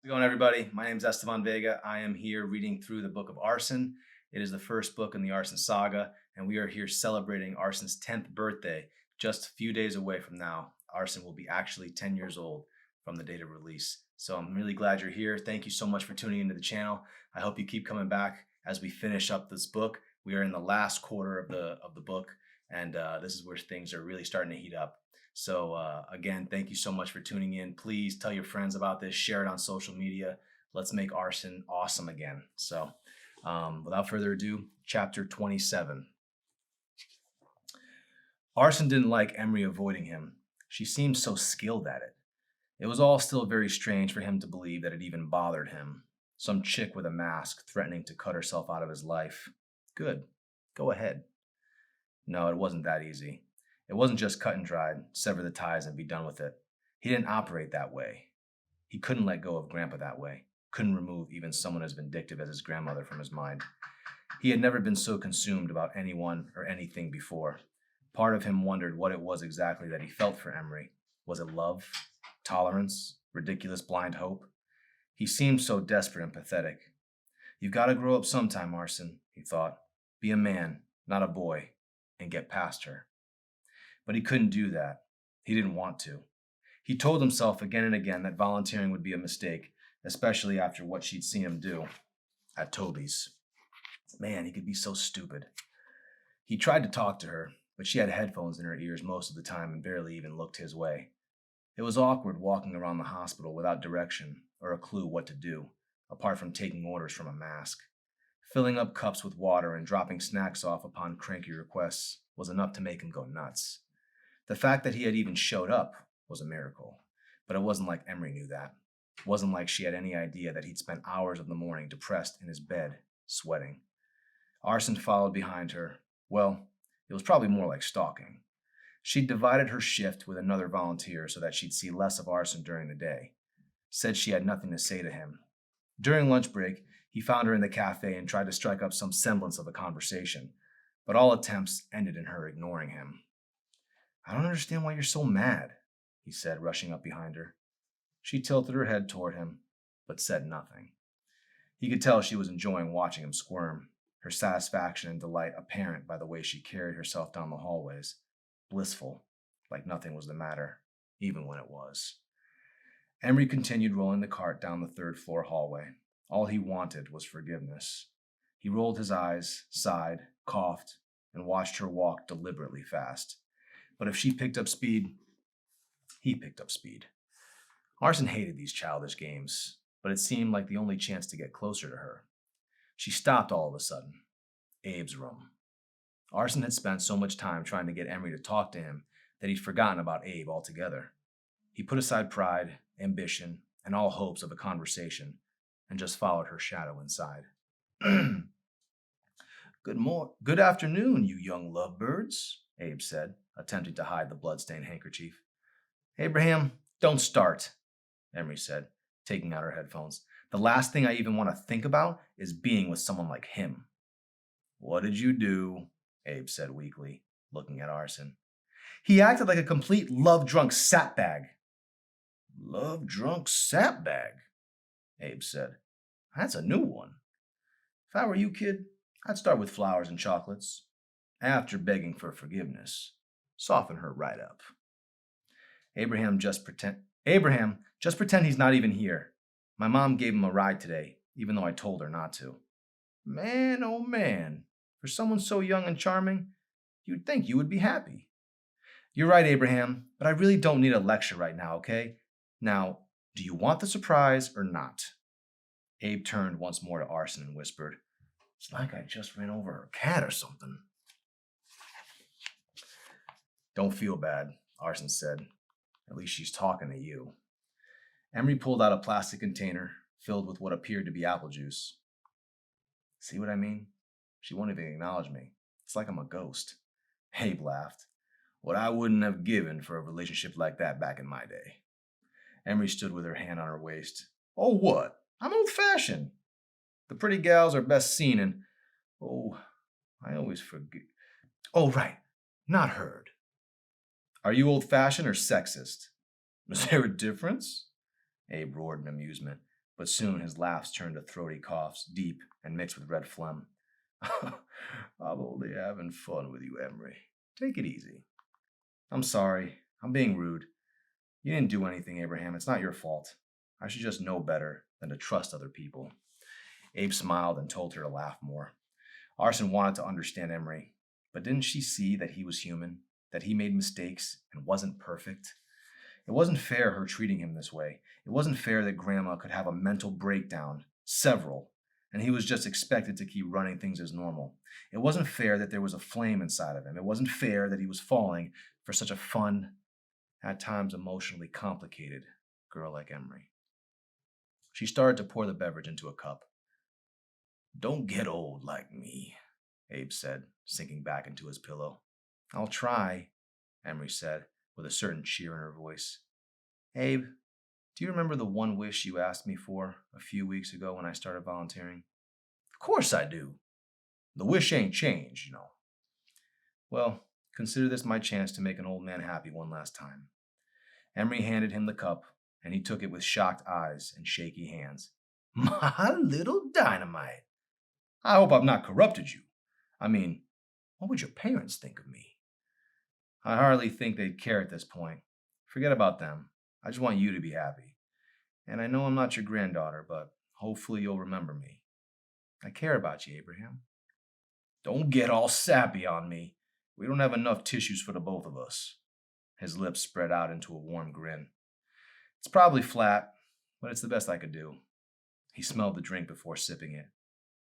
How's it going, everybody? My name is Estevan Vega. I am here reading through the book of Arson. It is the first book in the Arson saga, and we are here celebrating Arson's 10th birthday. Just a few days away from now, Arson will be actually 10 years old from the date of release. So I'm really glad you're here. Thank you so much for tuning into the channel. I hope you keep coming back as we finish up this book. We are in the last quarter of the book, and this is where things are really starting to heat up. So again, thank you so much for tuning in. Please tell your friends about this, share it on social media. Let's make Arson awesome again. So without further ado, chapter 27. Arson didn't like Emery avoiding him. She seemed so skilled at it. It was all still very strange for him to believe that it even bothered him. Some chick with a mask threatening to cut herself out of his life. Good. Go ahead. No, it wasn't that easy. It wasn't just cut and dried, sever the ties and be done with it. He didn't operate that way. He couldn't let go of Grandpa that way. Couldn't remove even someone as vindictive as his grandmother from his mind. He had never been so consumed about anyone or anything before. Part of him wondered what it was exactly that he felt for Emery. Was it love? Tolerance? Ridiculous blind hope? He seemed so desperate and pathetic. You've got to grow up sometime, Arson, he thought. Be a man, not a boy, and get past her. But he couldn't do that. He didn't want to. He told himself again and again that volunteering would be a mistake, especially after what she'd seen him do at Toby's. Man, he could be so stupid. He tried to talk to her, but she had headphones in her ears most of the time and barely even looked his way. It was awkward walking around the hospital without direction or a clue what to do, apart from taking orders from a mask. Filling up cups with water and dropping snacks off upon cranky requests was enough to make him go nuts. The fact that he had even showed up was a miracle, but it wasn't like Emery knew that. It wasn't like she had any idea that he'd spent hours of the morning depressed in his bed, sweating. Arson followed behind her. Well, it was probably more like stalking. She'd divided her shift with another volunteer so that she'd see less of Arson during the day. Said she had nothing to say to him. During lunch break, he found her in the cafe and tried to strike up some semblance of a conversation, but all attempts ended in her ignoring him. I don't understand why you're so mad, he said, rushing up behind her. She tilted her head toward him, but said nothing. He could tell she was enjoying watching him squirm, her satisfaction and delight apparent by the way she carried herself down the hallways. Blissful, like nothing was the matter, even when it was. Emery continued rolling the cart down the third-floor hallway. All he wanted was forgiveness. He rolled his eyes, sighed, coughed, and watched her walk deliberately fast. But if she picked up speed, he picked up speed. Arson hated these childish games, but it seemed like the only chance to get closer to her. She stopped all of a sudden. Abe's room. Arson had spent so much time trying to get Emery to talk to him that he'd forgotten about Abe altogether. He put aside pride, ambition, and all hopes of a conversation, and just followed her shadow inside. Good afternoon, you young lovebirds, Abe said, attempting to hide the blood-stained handkerchief. Abraham, don't start, Emery said, taking out her headphones. The last thing I even want to think about is being with someone like him. What did you do? Abe said weakly, looking at Arson. He acted like a complete love-drunk sapbag. Love-drunk sapbag, Abe said. That's a new one. If I were you, kid, I'd start with flowers and chocolates. After begging for forgiveness, soften her right up. Abraham, just pretend he's not even here. My mom gave him a ride today, even though I told her not to. Man, oh man, for someone so young and charming, you'd think you would be happy. You're right, Abraham, but I really don't need a lecture right now, okay? Now, do you want the surprise or not? Abe turned once more to Arson and whispered, It's like I just ran over a cat or something. Don't feel bad, Arson said. At least she's talking to you. Emery pulled out a plastic container filled with what appeared to be apple juice. See what I mean? She won't even acknowledge me. It's like I'm a ghost. Abe laughed. What I wouldn't have given for a relationship like that back in my day. Emery stood with her hand on her waist. Oh, what? I'm old-fashioned. The pretty gals are best seen in... Oh, I always forget. Oh, right. Not heard. Are you old-fashioned or sexist? Is there a difference? Abe roared in amusement. But soon his laughs turned to throaty coughs, deep and mixed with red phlegm. I'm only having fun with you, Emery. Take it easy. I'm sorry. I'm being rude. You didn't do anything, Abraham. It's not your fault. I should just know better than to trust other people. Abe smiled and told her to laugh more. Arson wanted to understand Emery, but didn't she see that he was human, that he made mistakes and wasn't perfect? It wasn't fair her treating him this way. It wasn't fair that Grandma could have a mental breakdown, several, and he was just expected to keep running things as normal. It wasn't fair that there was a flame inside of him. It wasn't fair that he was falling for such a fun, at times emotionally complicated girl like Emery. She started to pour the beverage into a cup. Don't get old like me, Abe said, sinking back into his pillow. I'll try, Emery said, with a certain cheer in her voice. Abe, do you remember the one wish you asked me for a few weeks ago when I started volunteering? Of course I do. The wish ain't changed, you know. Well, consider this my chance to make an old man happy one last time. Emery handed him the cup, and he took it with shocked eyes and shaky hands. My little dynamite. I hope I've not corrupted you. I mean, what would your parents think of me? I hardly think they'd care at this point. Forget about them. I just want you to be happy. And I know I'm not your granddaughter, but hopefully you'll remember me. I care about you, Abraham. Don't get all sappy on me. We don't have enough tissues for the both of us. His lips spread out into a warm grin. It's probably flat, but it's the best I could do. He smelled the drink before sipping it.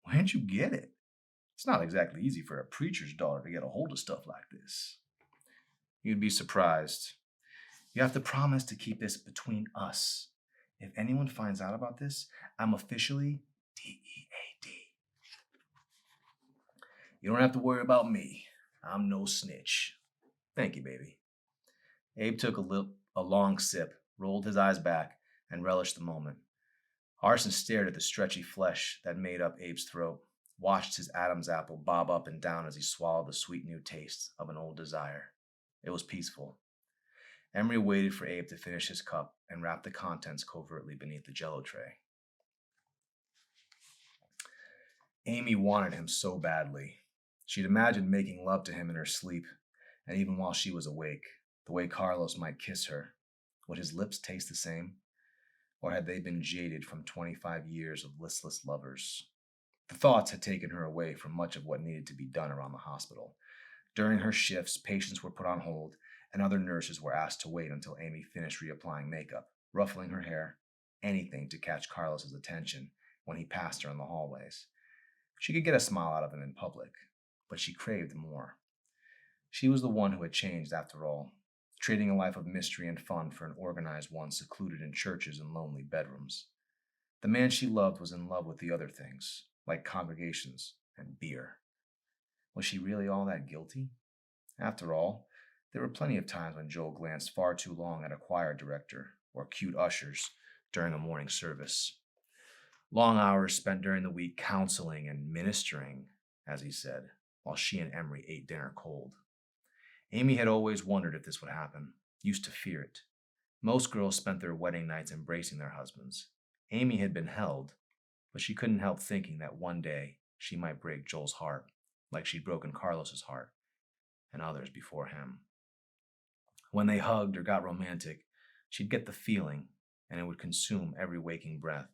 Where'd you get it? It's not exactly easy for a preacher's daughter to get a hold of stuff like this. You'd be surprised. You have to promise to keep this between us. If anyone finds out about this, I'm officially DEAD. You don't have to worry about me. I'm no snitch. Thank you, baby. Abe took a long sip, rolled his eyes back, and relished the moment. Arson stared at the stretchy flesh that made up Abe's throat, watched his Adam's apple bob up and down as he swallowed the sweet new taste of an old desire. It was peaceful. Emery waited for Abe to finish his cup and wrapped the contents covertly beneath the jello tray. Amy wanted him so badly. She'd imagined making love to him in her sleep, and even while she was awake, the way Carlos might kiss her. Would his lips taste the same? Or had they been jaded from 25 years of listless lovers? The thoughts had taken her away from much of what needed to be done around the hospital. During her shifts, patients were put on hold, and other nurses were asked to wait until Amy finished reapplying makeup, ruffling her hair, anything to catch Carlos's attention when he passed her in the hallways. She could get a smile out of him in public, but she craved more. She was the one who had changed after all, trading a life of mystery and fun for an organized one secluded in churches and lonely bedrooms. The man she loved was in love with the other things, like congregations and beer. Was she really all that guilty? After all, there were plenty of times when Joel glanced far too long at a choir director or cute ushers during a morning service. Long hours spent during the week counseling and ministering, as he said, while she and Emery ate dinner cold. Amy had always wondered if this would happen, used to fear it. Most girls spent their wedding nights embracing their husbands. Amy had been held, but she couldn't help thinking that one day she might break Joel's heart, like she'd broken Carlos's heart, and others before him. When they hugged or got romantic, she'd get the feeling, and it would consume every waking breath.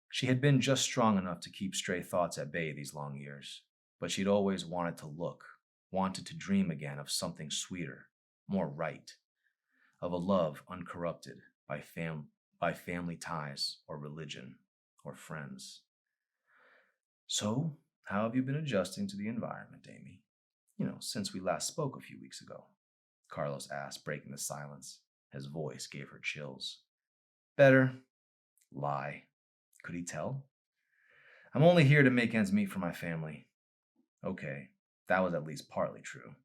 She had been just strong enough to keep stray thoughts at bay these long years, but she'd always wanted to look, wanted to dream again of something sweeter, more right, of a love uncorrupted by family ties or religion or friends. So, how have you been adjusting to the environment, Amy? Since we last spoke a few weeks ago, Carlos asked, breaking the silence. His voice gave her chills. Better. Lie. Could he tell? I'm only here to make ends meet for my family. Okay, that was at least partly true.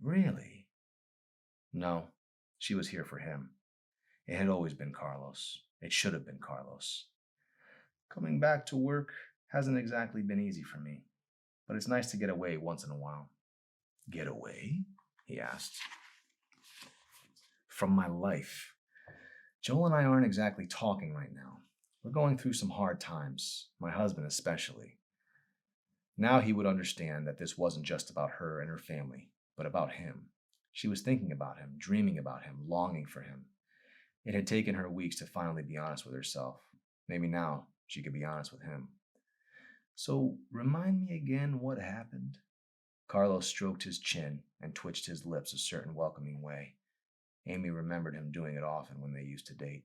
Really? No, she was here for him. It had always been Carlos. It should have been Carlos. Coming back to work hasn't exactly been easy for me, but it's nice to get away once in a while. Get away? He asked. From my life. Joel and I aren't exactly talking right now. We're going through some hard times, my husband especially. Now he would understand that this wasn't just about her and her family, but about him. She was thinking about him, dreaming about him, longing for him. It had taken her weeks to finally be honest with herself. Maybe now she could be honest with him. So, remind me again what happened. Carlos stroked his chin and twitched his lips a certain welcoming way. Amy remembered him doing it often when they used to date.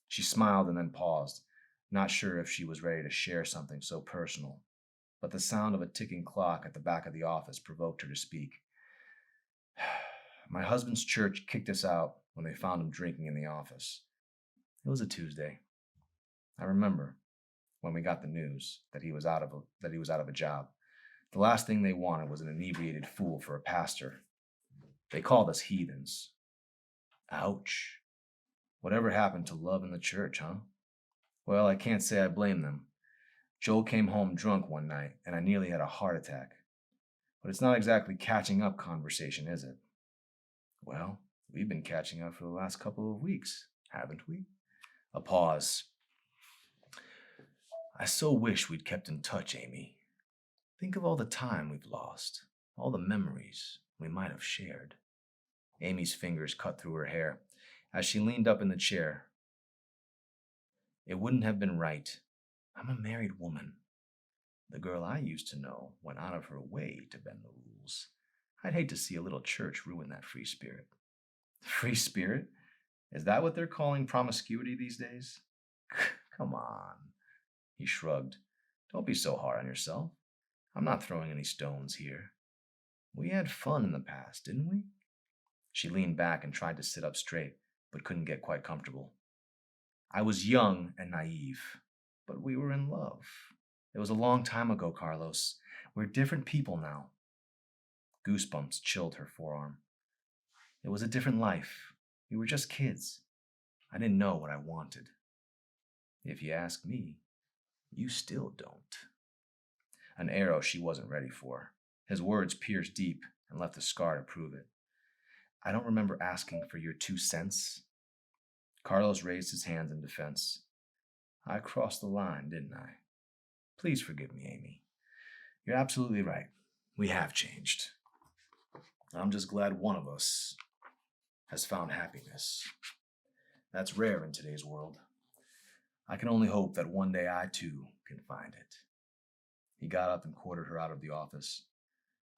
She smiled and then paused, not sure if she was ready to share something so personal. But the sound of a ticking clock at the back of the office provoked her to speak. My husband's church kicked us out when they found him drinking in the office. It was a Tuesday. I remember when we got the news that he was out of a job. The last thing they wanted was an inebriated fool for a pastor. They called us heathens. Ouch. Whatever happened to love in the church, huh? Well, I can't say I blame them. Joel came home drunk one night, and I nearly had a heart attack. But it's not exactly catching up conversation, is it? Well, we've been catching up for the last couple of weeks, haven't we? A pause. I so wish we'd kept in touch, Amy. Think of all the time we've lost, all the memories we might have shared. Amy's fingers cut through her hair as she leaned up in the chair. It wouldn't have been right. I'm a married woman. The girl I used to know went out of her way to bend the rules. I'd hate to see a little church ruin that free spirit. Free spirit? Is that what they're calling promiscuity these days? Come on. He shrugged. Don't be so hard on yourself. I'm not throwing any stones here. We had fun in the past, didn't we? She leaned back and tried to sit up straight, but couldn't get quite comfortable. I was young and naive, but we were in love. It was a long time ago, Carlos. We're different people now. Goosebumps chilled her forearm. It was a different life. We were just kids. I didn't know what I wanted. If you ask me, you still don't. An arrow she wasn't ready for. His words pierced deep and left a scar to prove it. I don't remember asking for your 2 cents. Carlos raised his hands in defense. I crossed the line, didn't I? Please forgive me, Amy. You're absolutely right. We have changed. I'm just glad one of us has found happiness. That's rare in today's world. I can only hope that one day I too can find it. He got up and quartered her out of the office.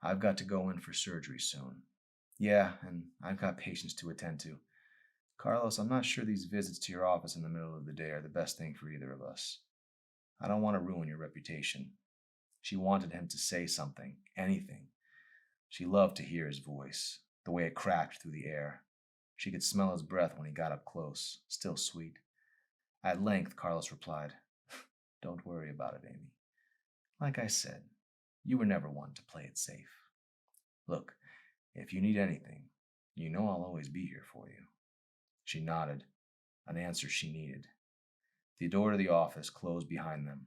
I've got to go in for surgery soon. Yeah, and I've got patients to attend to. Carlos, I'm not sure these visits to your office in the middle of the day are the best thing for either of us. I don't want to ruin your reputation. She wanted him to say something, anything. She loved to hear his voice, the way it cracked through the air. She could smell his breath when he got up close, still sweet. At length, Carlos replied, Don't worry about it, Amy. Like I said, you were never one to play it safe. Look, if you need anything, you know I'll always be here for you. She nodded, an answer she needed. The door to the office closed behind them.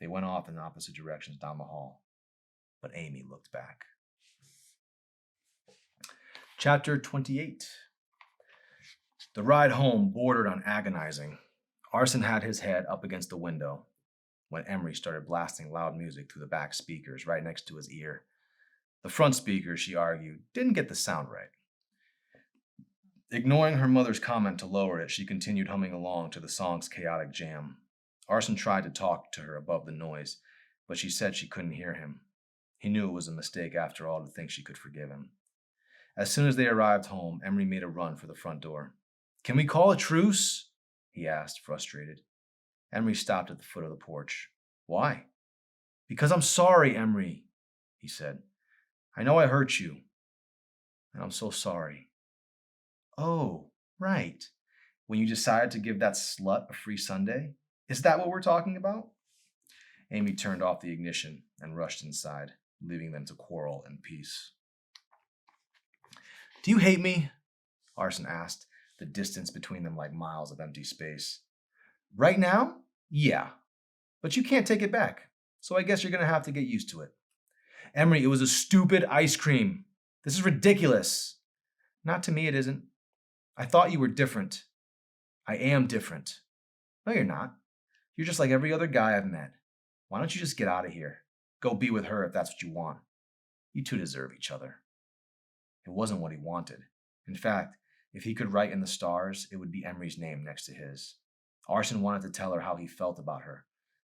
They went off in opposite directions down the hall. But Amy looked back. Chapter 28. The ride home bordered on agonizing. Arson had his head up against the window when Emery started blasting loud music through the back speakers right next to his ear. The front speakers, she argued, didn't get the sound right. Ignoring her mother's comment to lower it, she continued humming along to the song's chaotic jam. Arson tried to talk to her above the noise, but she said she couldn't hear him. He knew it was a mistake after all to think she could forgive him. As soon as they arrived home, Emery made a run for the front door. Can we call a truce? He asked, frustrated. Emery stopped at the foot of the porch. Why? Because I'm sorry, Emery, he said. I know I hurt you, and I'm so sorry. Oh, right. When you decided to give that slut a free Sunday? Is that what we're talking about? Amy turned off the ignition and rushed inside, leaving them to quarrel in peace. Do you hate me? Arson asked, the distance between them like miles of empty space. Right now? Yeah. But you can't take it back, so I guess you're going to have to get used to it. Emery, it was a stupid ice cream. This is ridiculous. Not to me, it isn't. I thought you were different. I am different. No, you're not. You're just like every other guy I've met. Why don't you just get out of here? Go be with her if that's what you want. You two deserve each other. It wasn't what he wanted. In fact, if he could write in the stars, it would be Emery's name next to his. Arson wanted to tell her how he felt about her.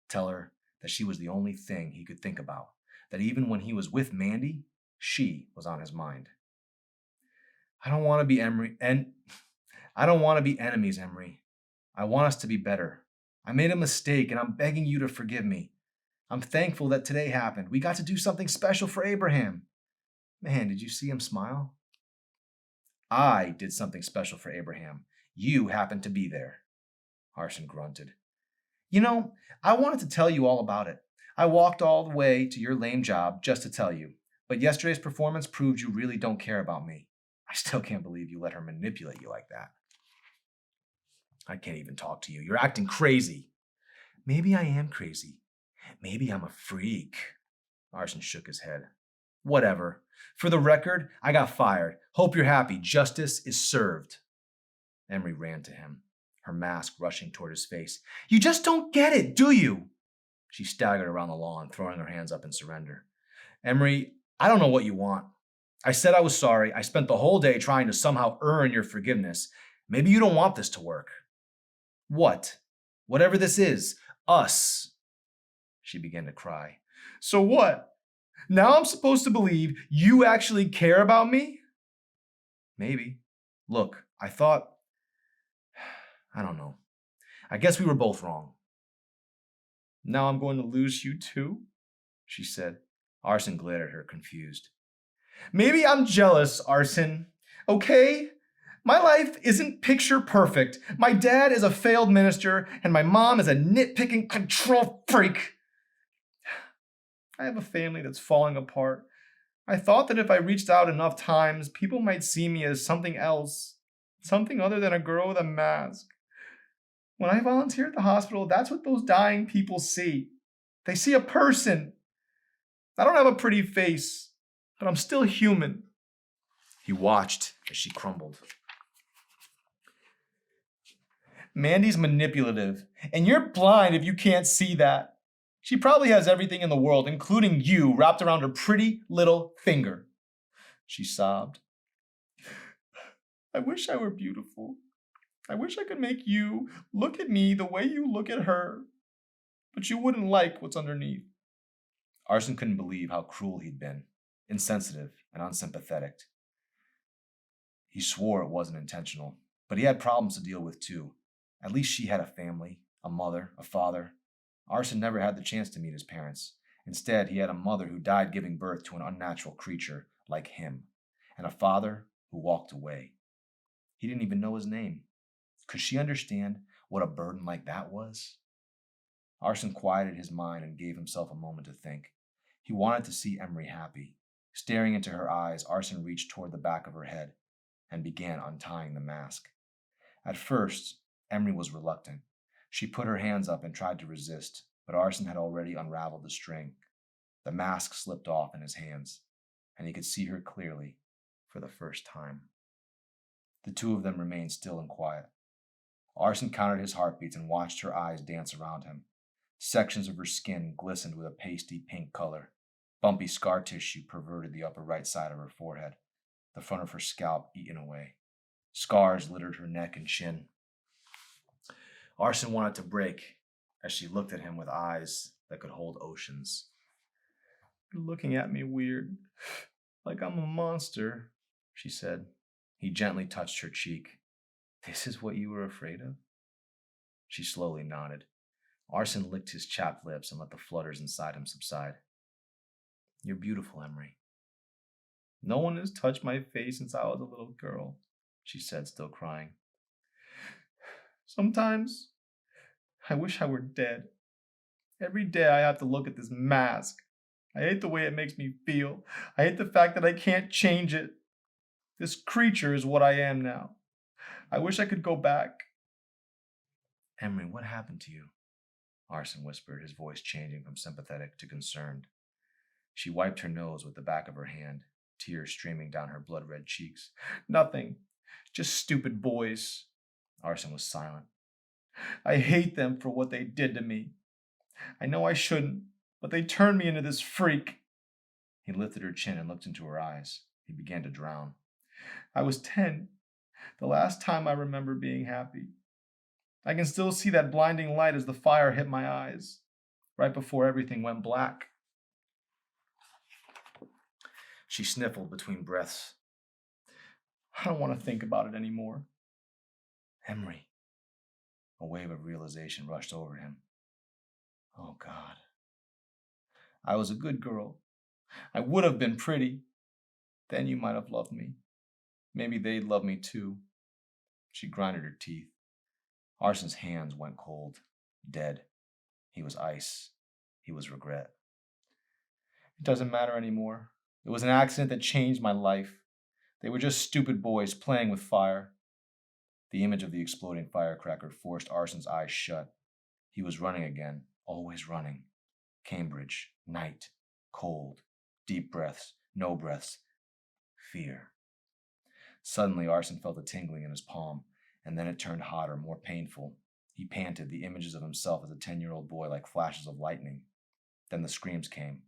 Tell her that she was the only thing he could think about. That even when he was with Mandy, she was on his mind. I don't want to be I don't want to be enemies, Emery. I want us to be better. I made a mistake and I'm begging you to forgive me. I'm thankful that today happened. We got to do something special for Abraham. Man, did you see him smile? I did something special for Abraham. You happened to be there. Arson grunted. You know, I wanted to tell you all about it. I walked all the way to your lame job just to tell you. But yesterday's performance proved you really don't care about me. I still can't believe you let her manipulate you like that. I can't even talk to you. You're acting crazy. Maybe I am crazy. Maybe I'm a freak. Arson shook his head. Whatever. For the record, I got fired. Hope you're happy. Justice is served. Emery ran to him, her mask rushing toward his face. You just don't get it, do you? She staggered around the lawn, throwing her hands up in surrender. Emery, I don't know what you want. I said I was sorry. I spent the whole day trying to somehow earn your forgiveness. Maybe you don't want this to work. What? Whatever this is. Us. She began to cry. So what? Now I'm supposed to believe you actually care about me? Maybe. Look, I don't know. I guess we were both wrong. Now I'm going to lose you too? She said. Arson glared at her, confused. Maybe I'm jealous, Arson. Okay? My life isn't picture perfect. My dad is a failed minister, and my mom is a nitpicking control freak. I have a family that's falling apart. I thought that if I reached out enough times, people might see me as something else, something other than a girl with a mask. When I volunteer at the hospital, that's what those dying people see. They see a person. I don't have a pretty face, but I'm still human. He watched as she crumbled. Mandy's manipulative, and you're blind if you can't see that. She probably has everything in the world, including you, wrapped around her pretty little finger. She sobbed. I wish I were beautiful. I wish I could make you look at me the way you look at her. But you wouldn't like what's underneath. Arson couldn't believe how cruel he'd been, insensitive and unsympathetic. He swore it wasn't intentional, but he had problems to deal with too. At least she had a family, a mother, a father. Arson never had the chance to meet his parents. Instead, he had a mother who died giving birth to an unnatural creature like him, and a father who walked away. He didn't even know his name. Could she understand what a burden like that was? Arson quieted his mind and gave himself a moment to think. He wanted to see Emery happy. Staring into her eyes, Arson reached toward the back of her head and began untying the mask. At first, Emery was reluctant. She put her hands up and tried to resist, but Arson had already unraveled the string. The mask slipped off in his hands, and he could see her clearly for the first time. The two of them remained still and quiet. Arson counted his heartbeats and watched her eyes dance around him. Sections of her skin glistened with a pasty pink color. Bumpy scar tissue perverted the upper right side of her forehead, the front of her scalp eaten away. Scars littered her neck and chin. Arson wanted to break as she looked at him with eyes that could hold oceans. You're looking at me weird, like I'm a monster, she said. He gently touched her cheek. This is what you were afraid of? She slowly nodded. Arson licked his chapped lips and let the flutters inside him subside. You're beautiful, Emery. No one has touched my face since I was a little girl, she said, still crying. Sometimes I wish I were dead. Every day I have to look at this mask. I hate the way it makes me feel. I hate the fact that I can't change it. This creature is what I am now. I wish I could go back. Emery, what happened to you? Arson whispered, his voice changing from sympathetic to concerned. She wiped her nose with the back of her hand, tears streaming down her blood-red cheeks. Nothing. Just stupid boys. Arson was silent. I hate them for what they did to me. I know I shouldn't, but they turned me into this freak. He lifted her chin and looked into her eyes. He began to drown. I was 10, the last time I remember being happy. I can still see that blinding light as the fire hit my eyes, right before everything went black. She sniffled between breaths. I don't want to think about it anymore. Emery. A wave of realization rushed over him. Oh, God. I was a good girl. I would have been pretty. Then you might have loved me. Maybe they'd love me too. She grinded her teeth. Arson's hands went cold, dead. He was ice. He was regret. It doesn't matter anymore. It was an accident that changed my life. They were just stupid boys playing with fire. The image of the exploding firecracker forced Arson's eyes shut. He was running again, always running. Cambridge, night, cold, deep breaths, no breaths, fear. Suddenly, Arson felt a tingling in his palm, and then it turned hotter, more painful. He panted, the images of himself as a 10-year-old boy like flashes of lightning. Then the screams came,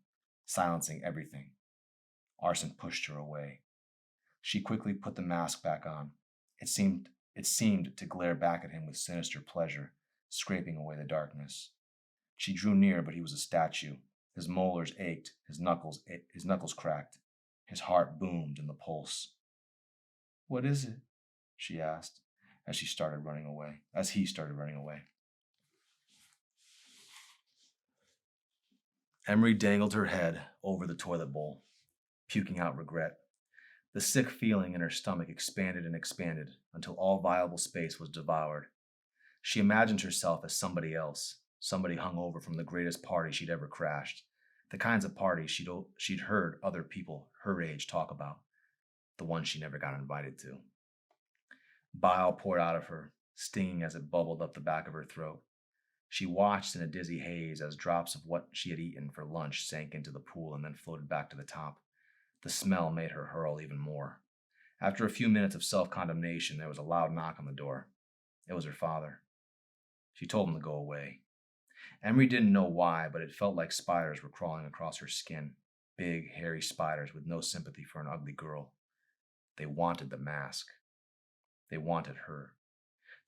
silencing everything. Arson pushed her away. She quickly put the mask back on. It seemed to glare back at him with sinister pleasure, scraping away the darkness. She drew near, but he was a statue. His molars ached, his knuckles cracked. His heart boomed in the pulse. What is it? She asked, as he started running away. Emery dangled her head over the toilet bowl, puking out regret. The sick feeling in her stomach expanded and expanded until all viable space was devoured. She imagined herself as somebody else, somebody hungover from the greatest party she'd ever crashed, the kinds of parties she'd heard other people her age talk about, the ones she never got invited to. Bile poured out of her, stinging as it bubbled up the back of her throat. She watched in a dizzy haze as drops of what she had eaten for lunch sank into the pool and then floated back to the top. The smell made her hurl even more. After a few minutes of self-condemnation, there was a loud knock on the door. It was her father. She told him to go away. Emery didn't know why, but it felt like spiders were crawling across her skin. Big, hairy spiders with no sympathy for an ugly girl. They wanted the mask. They wanted her.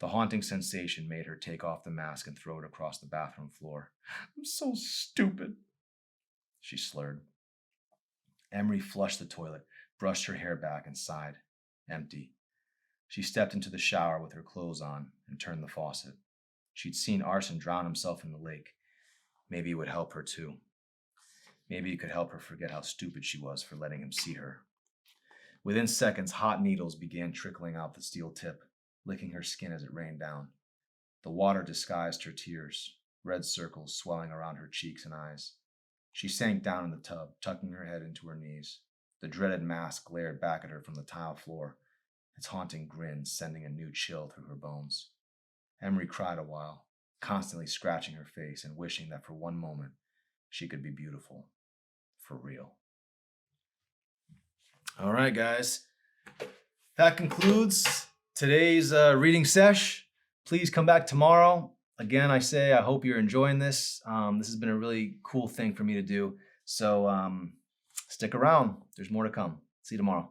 The haunting sensation made her take off the mask and throw it across the bathroom floor. I'm so stupid, she slurred. Emery flushed the toilet, brushed her hair back, and sighed. Empty. She stepped into the shower with her clothes on and turned the faucet. She'd seen Arson drown himself in the lake. Maybe it would help her too. Maybe it could help her forget how stupid she was for letting him see her. Within seconds, hot needles began trickling out the steel tip, licking her skin as it rained down. The water disguised her tears, red circles swelling around her cheeks and eyes. She sank down in the tub, tucking her head into her knees. The dreaded mask glared back at her from the tile floor, its haunting grin sending a new chill through her bones. Emery cried a while, constantly scratching her face and wishing that for one moment she could be beautiful. For real. All right, guys. That concludes today's reading sesh. Please come back tomorrow. Again, I hope you're enjoying this. This has been a really cool thing for me to do. So stick around. There's more to come. See you tomorrow.